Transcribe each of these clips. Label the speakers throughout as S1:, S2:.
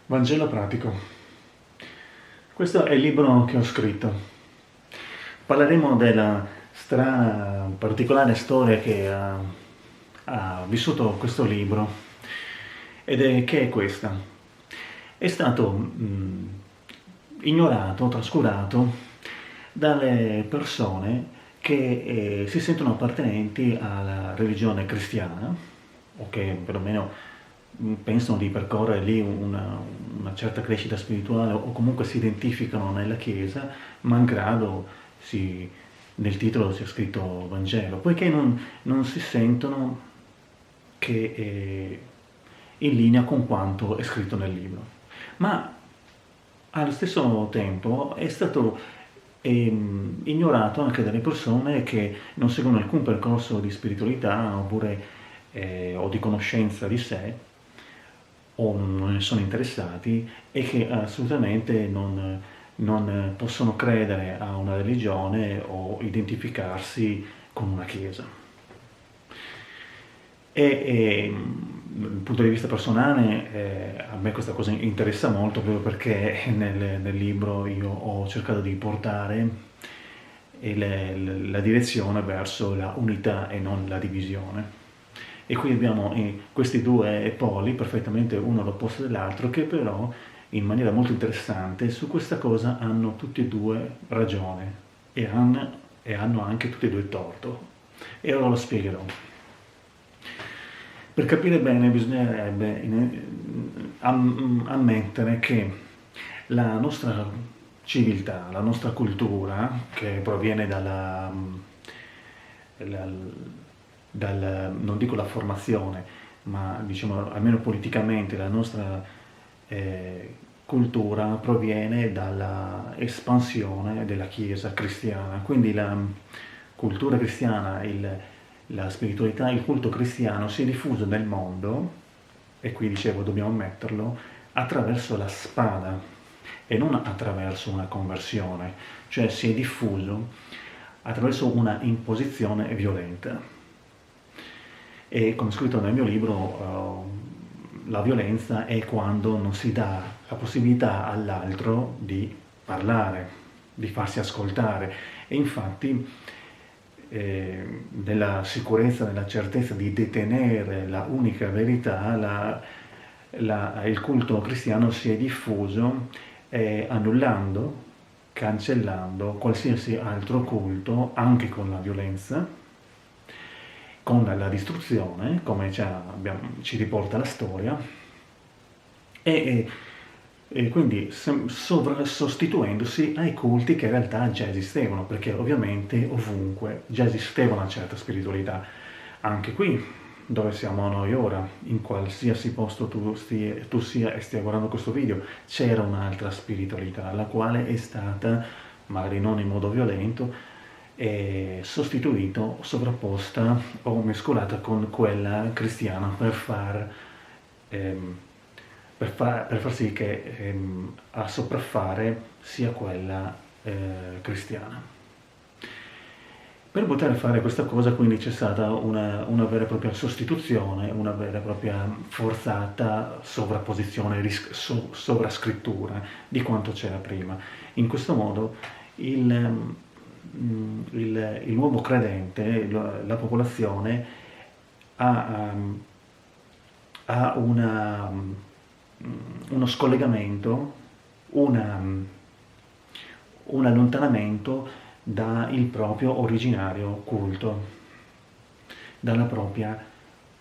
S1: Vangelo pratico. Questo è il libro che ho scritto. Parleremo della strana, particolare storia che ha vissuto questo libro che è questa. È stato ignorato, trascurato dalle persone che si sentono appartenenti alla religione cristiana o che perlomeno pensano di percorrere lì una certa crescita spirituale o comunque si identificano nella Chiesa, malgrado nel titolo sia scritto Vangelo, poiché non si sentono che in linea con quanto è scritto nel libro. Ma allo stesso tempo è stato ignorato anche dalle persone che non seguono alcun percorso di spiritualità o di conoscenza di sé o non ne sono interessati e che assolutamente non possono credere a una religione o identificarsi con una chiesa. Dal punto di vista personale a me questa cosa interessa molto proprio perché nel libro io ho cercato di portare la direzione verso la unità e non la divisione. E qui abbiamo questi due poli, perfettamente uno all'opposto dell'altro, che però in maniera molto interessante su questa cosa hanno tutti e due ragione e hanno anche tutti e due torto. E ora lo spiegherò. Per capire bene bisognerebbe ammettere che la nostra civiltà, la nostra cultura, che proviene non dico la formazione, ma diciamo almeno politicamente la nostra cultura proviene dalla espansione della Chiesa cristiana, quindi la cultura cristiana, la spiritualità, il culto cristiano si è diffuso nel mondo, e qui dicevo dobbiamo ammetterlo, attraverso la spada e non attraverso una conversione, cioè si è diffuso attraverso una imposizione violenta. E come scritto nel mio libro, la violenza è quando non si dà la possibilità all'altro di parlare, di farsi ascoltare. E infatti nella sicurezza, nella certezza di detenere la unica verità, il culto cristiano si è diffuso annullando, cancellando qualsiasi altro culto, anche con la violenza, con la distruzione, come ci riporta la storia, e quindi sostituendosi ai culti che in realtà già esistevano, perché ovviamente ovunque già esisteva una certa spiritualità. Anche qui, dove siamo noi ora, in qualsiasi posto tu sia e stia guardando questo video, c'era un'altra spiritualità, la quale è stata, magari non in modo violento, sostituito, sovrapposta o mescolata con quella cristiana per far sì che a sopraffare sia quella cristiana. Per poter fare questa cosa quindi c'è stata una vera e propria sostituzione, una vera e propria forzata sovrapposizione, sovrascrittura di quanto c'era prima. In questo modo il nuovo credente, la popolazione, ha uno scollegamento, un allontanamento dal proprio originario culto, dalla propria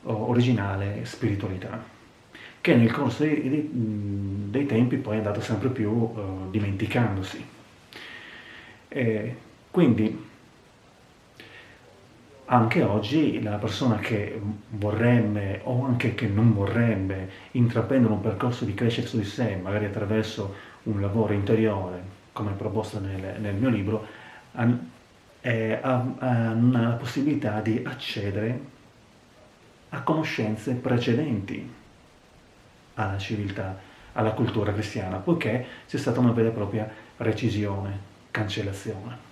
S1: originale spiritualità, che nel corso dei tempi poi è andata sempre più dimenticandosi. Quindi anche oggi la persona che vorrebbe o anche che non vorrebbe intraprendere un percorso di crescita su di sé, magari attraverso un lavoro interiore, come proposto nel mio libro, ha la possibilità di accedere a conoscenze precedenti alla civiltà, alla cultura cristiana, poiché c'è stata una vera e propria recisione, cancellazione.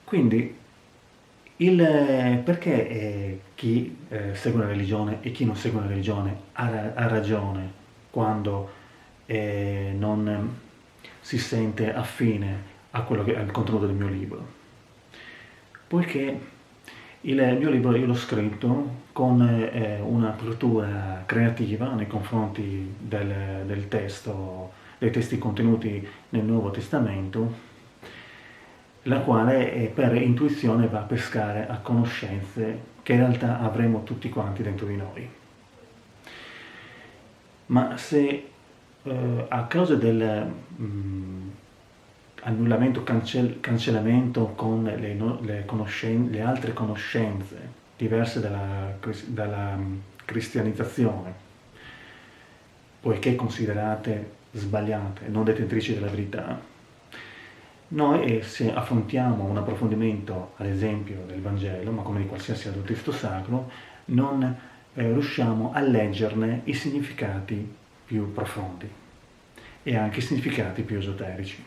S1: Quindi Perché chi segue una religione e chi non segue una religione ha ragione quando non si sente affine a al contenuto del mio libro? Poiché il mio libro io l'ho scritto con un'apertura creativa nei confronti del testo, dei testi contenuti nel Nuovo Testamento, la quale per intuizione va a pescare a conoscenze che in realtà avremo tutti quanti dentro di noi. Ma se a causa del annullamento, cancellamento con le altre conoscenze diverse dalla cristianizzazione, poiché considerate sbagliate, non detentrici della verità, noi se affrontiamo un approfondimento, ad esempio, del Vangelo, ma come di qualsiasi altro testo sacro, non riusciamo a leggerne i significati più profondi e anche i significati più esoterici.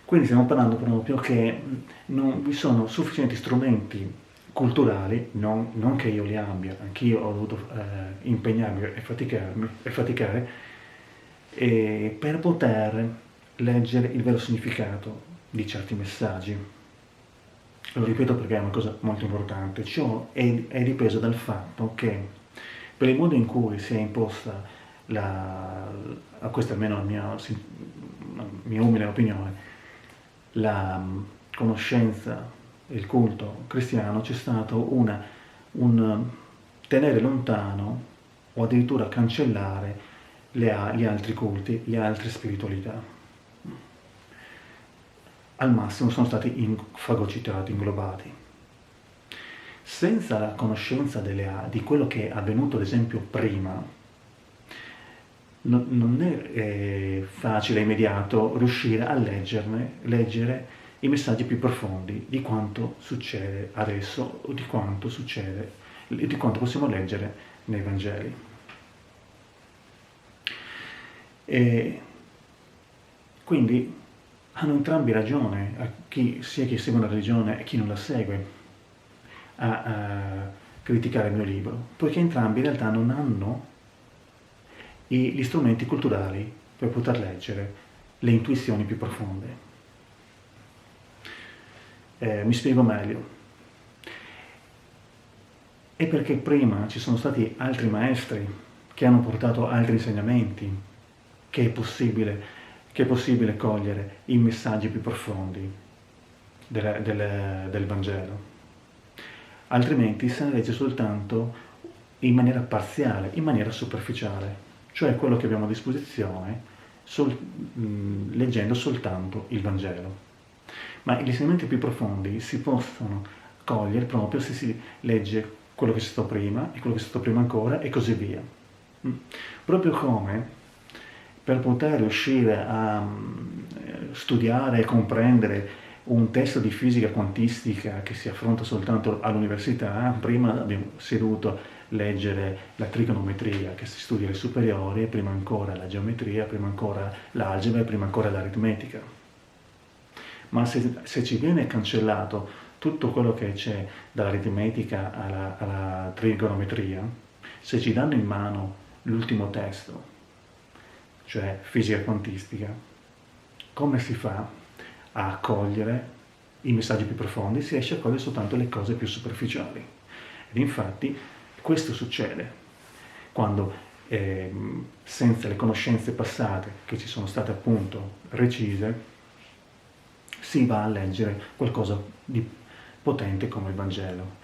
S1: Quindi stiamo parlando proprio che non vi sono sufficienti strumenti culturali, non che io li abbia, anch'io ho dovuto impegnarmi e faticare per poter leggere il vero significato di certi messaggi. Lo ripeto perché è una cosa molto importante. Ciò è dipeso dal fatto che per il modo in cui si è imposta questa almeno la mia umile opinione, la conoscenza e il culto cristiano, c'è stato un tenere lontano o addirittura cancellare gli altri culti, le altre spiritualità. Al massimo sono stati fagocitati, inglobati. Senza la conoscenza di quello che è avvenuto ad esempio prima, non è facile e immediato riuscire a leggere i messaggi più profondi di quanto succede adesso o di quanto possiamo leggere nei Vangeli. E quindi hanno entrambi ragione, sia chi segue una religione e chi non la segue, a criticare il mio libro, poiché entrambi in realtà non hanno gli strumenti culturali per poter leggere le intuizioni più profonde. Mi spiego meglio. È perché prima ci sono stati altri maestri che hanno portato altri insegnamenti che è possibile cogliere i messaggi più profondi del Vangelo. Altrimenti se ne legge soltanto in maniera parziale, in maniera superficiale, cioè quello che abbiamo a disposizione leggendo soltanto il Vangelo. Ma gli insegnamenti più profondi si possono cogliere proprio se si legge quello che è stato prima e quello che è stato prima ancora e così via. Proprio come per poter riuscire a studiare e comprendere un testo di fisica quantistica che si affronta soltanto all'università, prima si è dovuto leggere la trigonometria che si studia alle superiori, prima ancora la geometria, prima ancora l'algebra e prima ancora l'aritmetica. Ma se ci viene cancellato tutto quello che c'è dall'aritmetica alla trigonometria, se ci danno in mano l'ultimo testo, cioè fisica quantistica, come si fa a cogliere i messaggi più profondi? Si riesce a cogliere soltanto le cose più superficiali. Ed infatti questo succede quando senza le conoscenze passate che ci sono state appunto recise, si va a leggere qualcosa di potente come il Vangelo.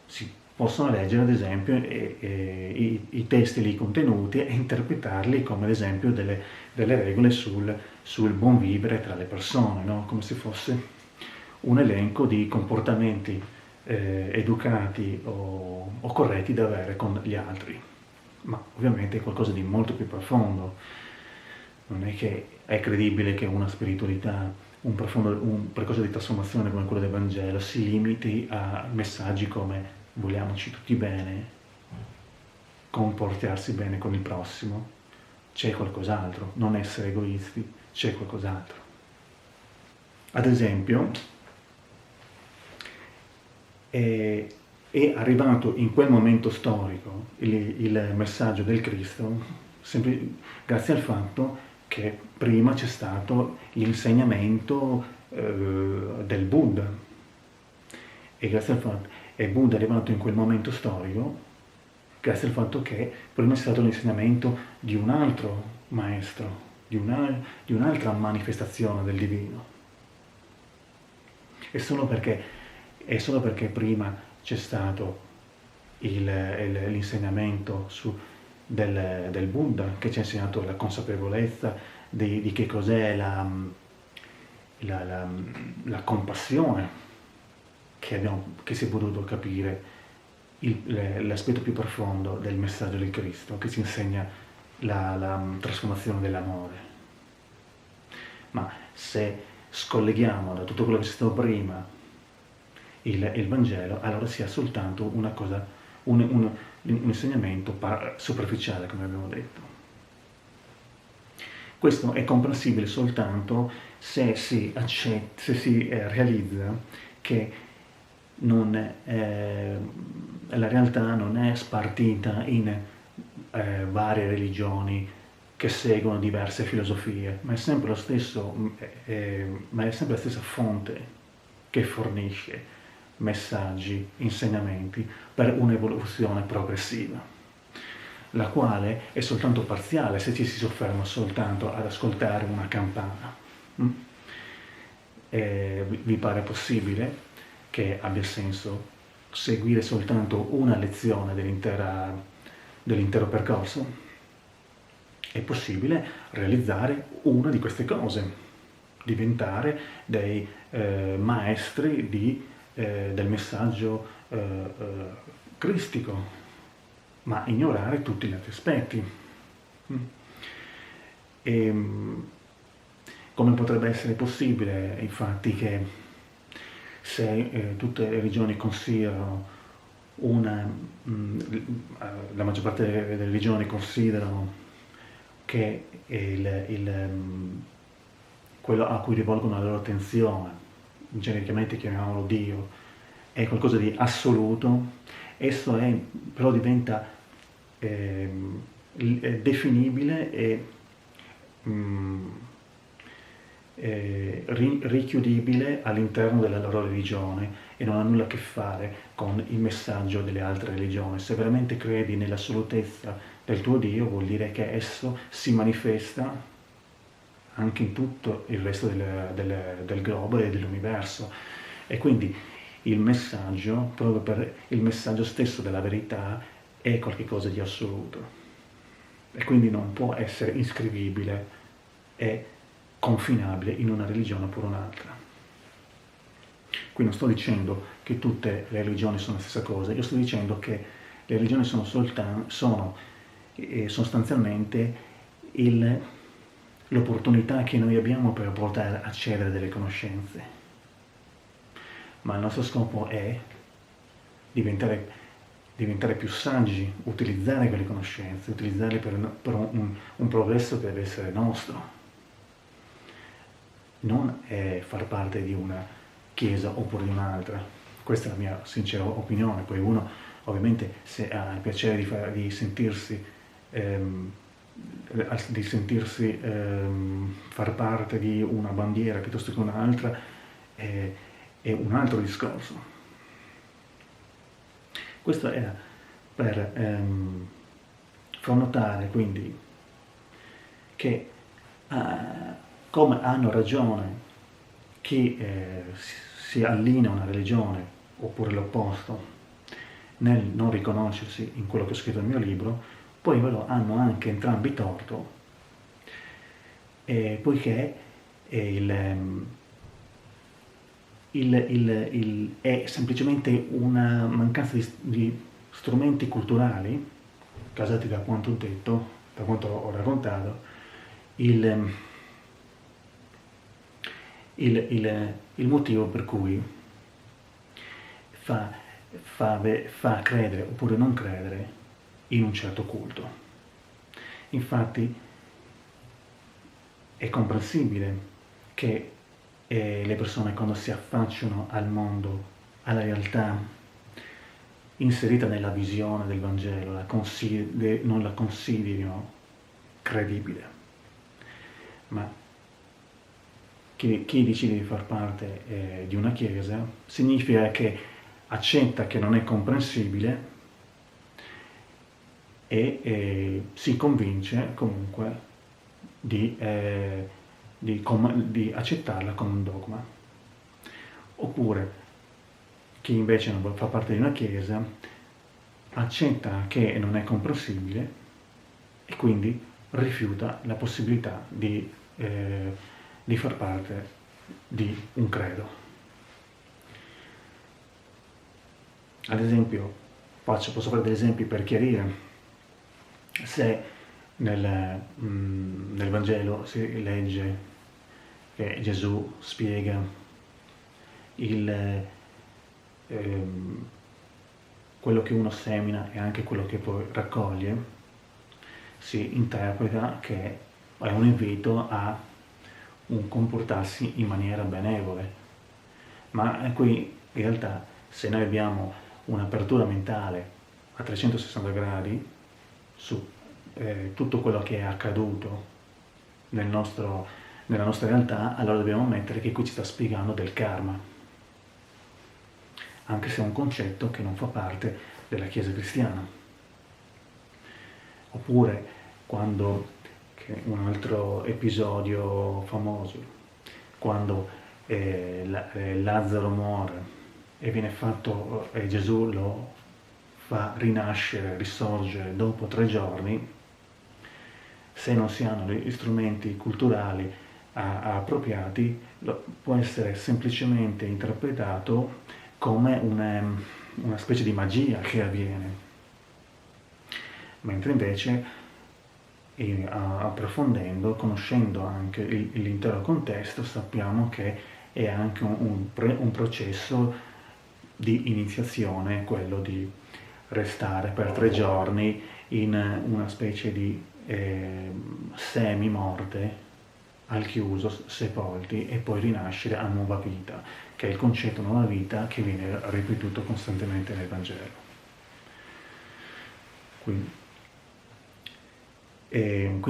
S1: Si possono leggere ad esempio i testi lì contenuti e interpretarli come ad esempio delle regole sul buon vivere tra le persone, no? Come se fosse un elenco di comportamenti educati o corretti da avere con gli altri. Ma ovviamente è qualcosa di molto più profondo. Non è che è credibile che una spiritualità, un percorso di trasformazione come quello del Vangelo si limiti a messaggi come vogliamoci tutti bene, comportarsi bene con il prossimo. C'è qualcos'altro, non essere egoisti, c'è qualcos'altro. Ad esempio, è arrivato in quel momento storico il messaggio del Cristo grazie al fatto che prima c'è stato l'insegnamento del Buddha, e grazie al fatto che Buddha è arrivato in quel momento storico grazie al fatto che prima è stato l'insegnamento di un altro maestro, di un'altra manifestazione del divino. È solo perché prima c'è stato l'insegnamento del Buddha, che ci ha insegnato la consapevolezza di che cos'è la compassione, che si è potuto capire l'aspetto più profondo del messaggio del Cristo, che ci insegna la trasformazione dell'amore. Ma se scolleghiamo da tutto quello che c'è stato prima il Vangelo, allora si ha soltanto una cosa, un insegnamento superficiale, come abbiamo detto. Questo è comprensibile soltanto se si realizza che la realtà non è spartita in varie religioni che seguono diverse filosofie, ma è sempre la stessa fonte che fornisce messaggi, insegnamenti per un'evoluzione progressiva, la quale è soltanto parziale se ci si sofferma soltanto ad ascoltare una campana. Vi pare possibile che abbia senso seguire soltanto una lezione dell'intero percorso? È possibile realizzare una di queste cose, diventare dei maestri del messaggio cristico, ma ignorare tutti gli altri aspetti. Come potrebbe essere possibile, infatti, che se tutte le religioni considerano la maggior parte delle religioni considerano che quello a cui rivolgono la loro attenzione, genericamente chiamiamolo Dio, è qualcosa di assoluto, esso però diventa definibile e richiudibile all'interno della loro religione e non ha nulla a che fare con il messaggio delle altre religioni. Se veramente credi nell'assolutezza del tuo Dio, vuol dire che esso si manifesta anche in tutto il resto del globo e dell'universo, e quindi il messaggio, proprio per il messaggio stesso della verità, è qualcosa di assoluto e quindi non può essere iscrivibile e confinabile in una religione oppure un'altra. Qui non sto dicendo che tutte le religioni sono la stessa cosa, io sto dicendo che le religioni sono sostanzialmente l'opportunità che noi abbiamo per poter accedere a delle conoscenze, ma il nostro scopo è diventare più saggi, utilizzare quelle conoscenze, utilizzarle per un progresso che deve essere nostro. Non è far parte di una chiesa oppure di un'altra. Questa è la mia sincera opinione. Poi uno ovviamente, se ha il piacere di sentirsi far parte di una bandiera piuttosto che un'altra, è un altro discorso. Questo era per far notare quindi che come hanno ragione chi si allinea a una religione oppure l'opposto nel non riconoscersi in quello che ho scritto nel mio libro, poi hanno anche entrambi torto, poiché è semplicemente una mancanza di strumenti culturali, causati da quanto ho detto, da quanto ho raccontato, il motivo per cui fa credere oppure non credere in un certo culto. Infatti è comprensibile che le persone, quando si affacciano al mondo, alla realtà inserita nella visione del Vangelo non la considerino credibile. Ma chi decide di far parte di una chiesa significa che accetta che non è comprensibile e si convince comunque di accettarla come un dogma. Oppure chi invece non fa parte di una chiesa accetta che non è comprensibile e quindi rifiuta la possibilità di far parte di un credo. Ad esempio, posso fare degli esempi per chiarire. Se nel Vangelo si legge che Gesù spiega quello che uno semina e anche quello che poi raccoglie, si interpreta che è un invito a un comportarsi in maniera benevole. Ma qui in realtà, se noi abbiamo un'apertura mentale a 360 gradi su tutto quello che è accaduto nella nostra realtà, allora dobbiamo ammettere che qui ci sta spiegando del karma, anche se è un concetto che non fa parte della Chiesa cristiana. Oppure che un altro episodio famoso, quando Lazzaro muore e viene fatto, e Gesù lo fa rinascere, risorgere dopo 3 giorni, se non si hanno gli strumenti culturali appropriati, può essere semplicemente interpretato come una specie di magia che avviene. Mentre invece, approfondendo, conoscendo anche l'intero contesto, sappiamo che è anche un processo di iniziazione, quello di restare per 3 giorni in una specie di semi-morte al chiuso, sepolti, e poi rinascere a nuova vita, che è il concetto nuova vita che viene ripetuto costantemente nel Vangelo. Quindi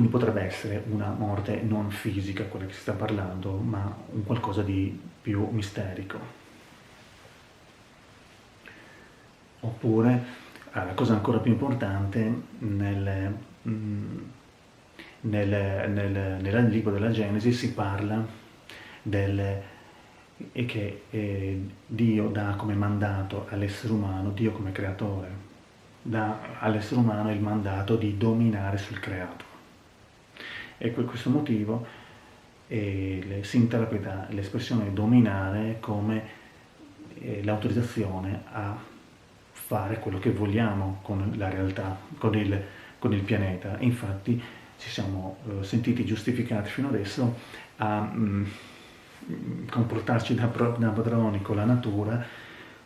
S1: potrebbe essere una morte non fisica, quella che si sta parlando, ma un qualcosa di più misterico. Oppure, la cosa ancora più importante, nel libro della Genesi si parla che Dio dà come mandato all'essere umano, Dio come creatore, dà all'essere umano il mandato di dominare sul creato. E per questo motivo si interpreta l'espressione dominare come l'autorizzazione a fare quello che vogliamo con la realtà, con il pianeta. Infatti ci siamo sentiti giustificati fino adesso a comportarci da padroni con la natura,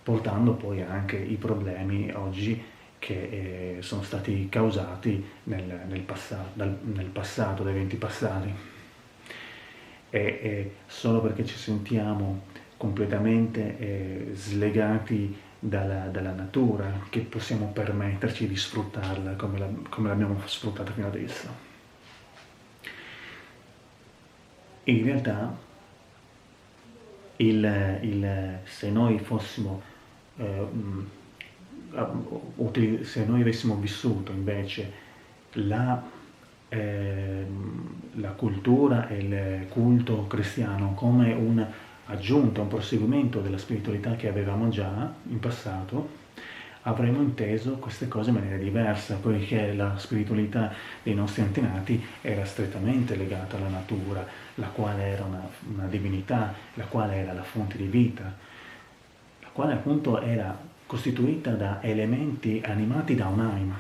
S1: portando poi anche i problemi oggi che sono stati causati nel passato, dai eventi passati. E solo perché ci sentiamo completamente slegati dalla natura che possiamo permetterci di sfruttarla come l'abbiamo sfruttata fino adesso. In realtà, se noi fossimo se noi avessimo vissuto invece la cultura e il culto cristiano come un'aggiunta, un proseguimento della spiritualità che avevamo già in passato, avremmo inteso queste cose in maniera diversa, poiché la spiritualità dei nostri antenati era strettamente legata alla natura, la quale era una divinità, la quale era la fonte di vita, la quale appunto era costituita da elementi animati da un'anima.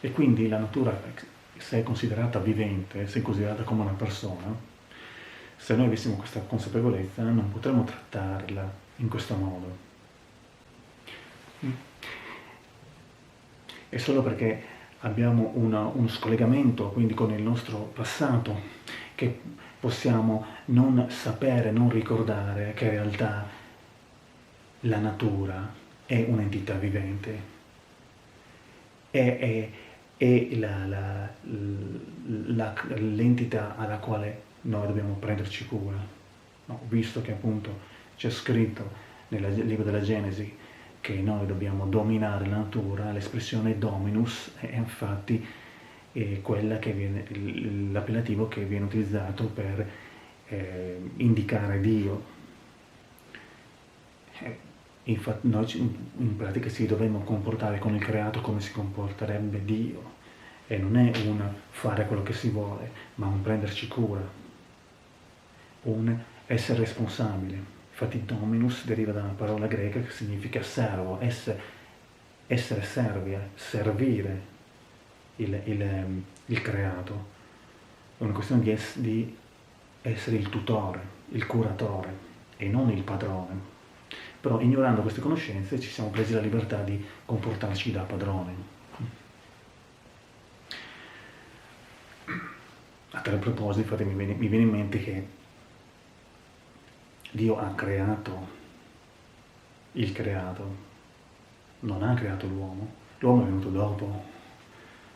S1: E quindi la natura, se è considerata vivente, se è considerata come una persona, se noi avessimo questa consapevolezza non potremmo trattarla in questo modo. È solo perché abbiamo uno scollegamento quindi con il nostro passato che possiamo non sapere, non ricordare che in realtà la natura è un'entità vivente, è l'entità alla quale noi dobbiamo prenderci cura, no? Visto che appunto c'è scritto nel libro della Genesi che noi dobbiamo dominare la natura, l'espressione dominus è infatti quella che viene, l'appellativo che viene utilizzato per indicare Dio. Infatti noi in pratica si dovremmo comportare con il creato come si comporterebbe Dio, e non è un fare quello che si vuole, ma un prenderci cura, un essere responsabile. Infatti dominus deriva da una parola greca che significa servo, essere servi, servire il creato. È una questione di essere il tutore, il curatore e non il padrone. Però ignorando queste conoscenze ci siamo presi la libertà di comportarci da padrone. A tale proposito, infatti, mi viene in mente che Dio ha creato il creato, non ha creato l'uomo. L'uomo è venuto dopo.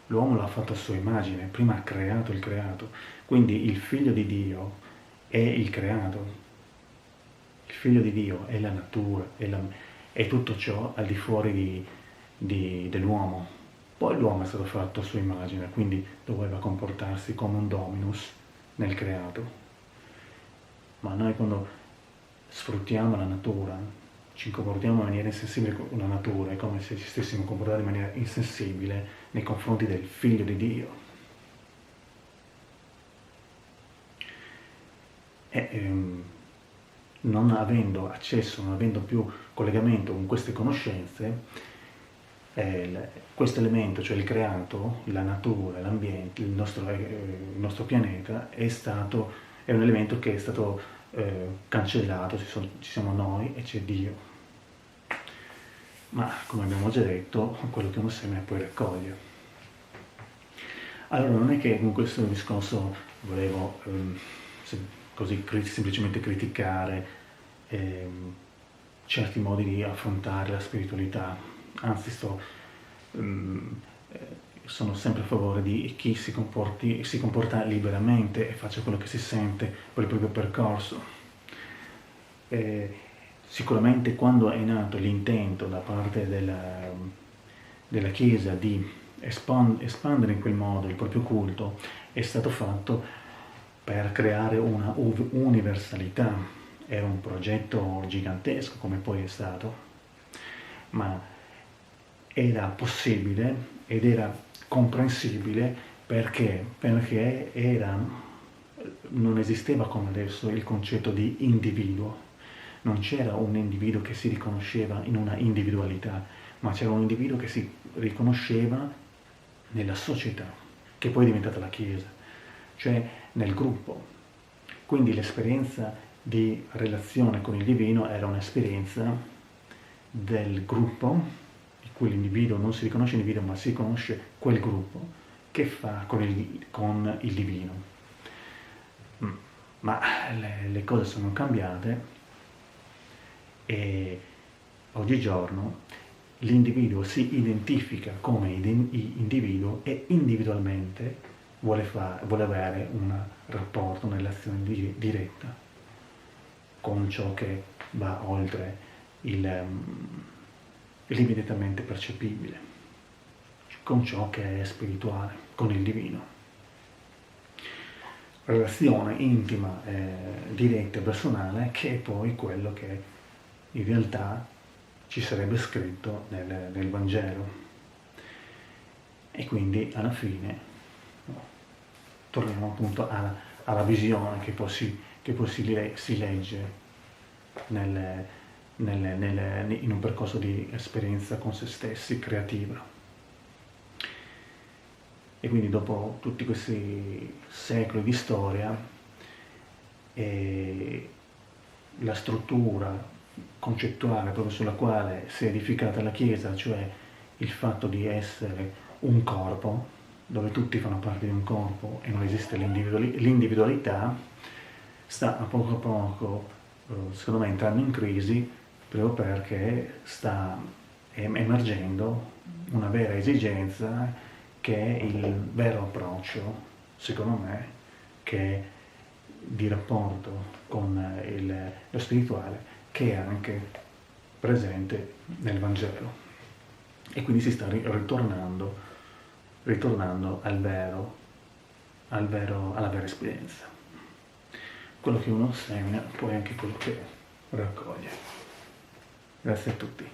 S1: L'uomo l'ha fatto a sua immagine, prima ha creato il creato. Quindi il figlio di Dio è il creato. Il figlio di Dio è la natura, è tutto ciò al di fuori dell'uomo. Poi l'uomo è stato fatto a sua immagine, quindi doveva comportarsi come un dominus nel creato. Ma noi quando sfruttiamo la natura, ci comportiamo in maniera insensibile con la natura, è come se ci stessimo comportando in maniera insensibile nei confronti del figlio di Dio. Non avendo accesso, non avendo più collegamento con queste conoscenze, questo elemento, cioè il creato, la natura, l'ambiente, il nostro pianeta, è un elemento che è stato cancellato, ci siamo noi e c'è Dio. Ma come abbiamo già detto, quello che uno seme poi raccoglie. Allora non è che con questo discorso volevo così semplicemente criticare certi modi di affrontare la spiritualità, anzi sono sempre a favore di chi si comporta liberamente e faccia quello che si sente per il proprio percorso. Sicuramente quando è nato l'intento da parte della Chiesa di espandere in quel modo il proprio culto, è stato fatto per creare una universalità. Era un progetto gigantesco, come poi è stato, ma era possibile ed era comprensibile perché non esisteva come adesso il concetto di individuo. Non c'era un individuo che si riconosceva in una individualità, ma c'era un individuo che si riconosceva nella società, che poi è diventata la Chiesa, cioè nel gruppo. Quindi l'esperienza di relazione con il divino era un'esperienza del gruppo, in cui l'individuo non si riconosce l'individuo, ma si riconosce quel gruppo che fa con il divino. Ma le cose sono cambiate e oggigiorno l'individuo si identifica come individuo e individualmente vuole avere un rapporto, una relazione diretta con ciò che va oltre l'immediatamente percepibile, con ciò che è spirituale, con il divino. Relazione intima, diretta e personale, che è poi quello che in realtà ci sarebbe scritto nel Vangelo. E quindi alla fine torniamo appunto alla visione che poi si legge in un percorso di esperienza con se stessi, creativa. E quindi dopo tutti questi secoli di storia, la struttura concettuale proprio sulla quale si è edificata la Chiesa, cioè il fatto di essere un corpo, dove tutti fanno parte di un corpo e non esiste l'individualità, sta a poco, secondo me, entrando in crisi proprio perché sta emergendo una vera esigenza che è il vero approccio, secondo me, che è di rapporto con lo spirituale, che è anche presente nel Vangelo. E quindi si sta ritornando alla vera esperienza. Quello che uno semina, poi anche quello che raccoglie. Grazie a tutti.